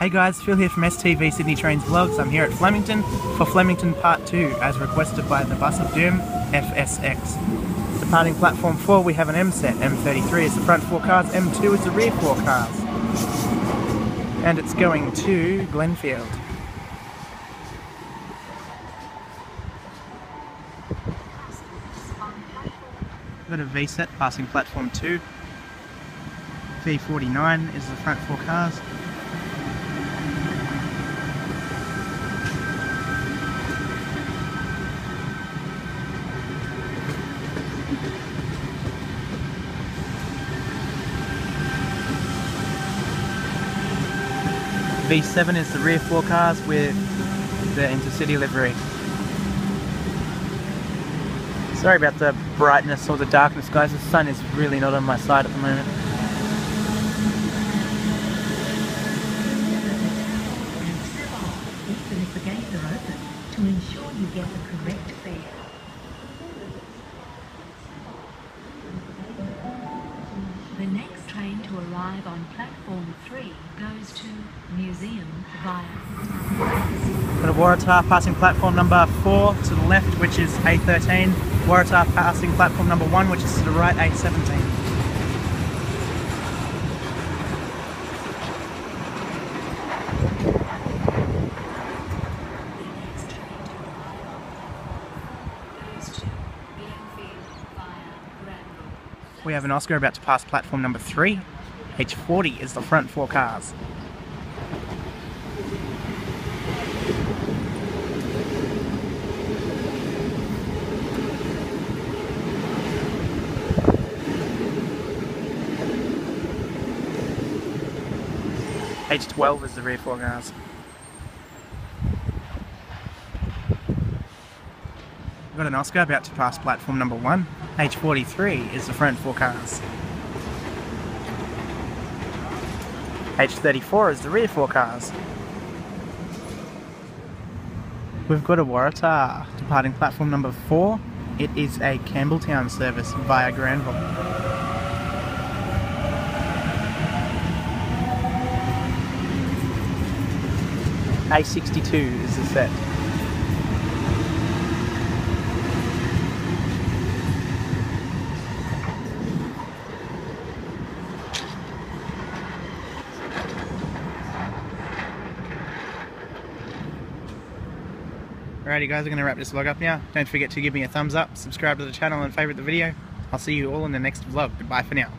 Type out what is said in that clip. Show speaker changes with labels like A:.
A: Hey guys, Phil here from STV Sydney Trains Vlogs. I'm here at Flemington for Flemington Part 2 as requested by the Bus of Doom FSX. Departing platform 4 we have an M set. M33 is the front 4 cars, M2 is the rear 4 cars. And it's going to Glenfield. We've got a V set passing platform 2. V49 is the front 4 cars. V7 is the rear 4 cars with the Intercity livery. Sorry about the brightness or the darkness, guys. The sun is really not on my side at the moment.
B: If the gates are open, to ensure you get the correct fare. The next train to arrive on platform 3 goes to Museum via.
A: Got a Waratah passing platform number 4 to the left, which is A13. Waratah passing platform number 1, which is to the right, A17. We have an Oscar about to pass platform number 3. H40 is the front 4 cars. H12 is the rear 4 cars. We've got an Oscar about to pass platform number 1. H43 is the front 4 cars. H34 is the rear 4 cars. We've got a Waratah departing platform number 4. It is a Campbelltown service via Granville. A62 is the set. Alrighty guys, I'm going to wrap this vlog up now. Don't forget to give me a thumbs up, subscribe to the channel and favourite the video. I'll see you all in the next vlog. Goodbye for now.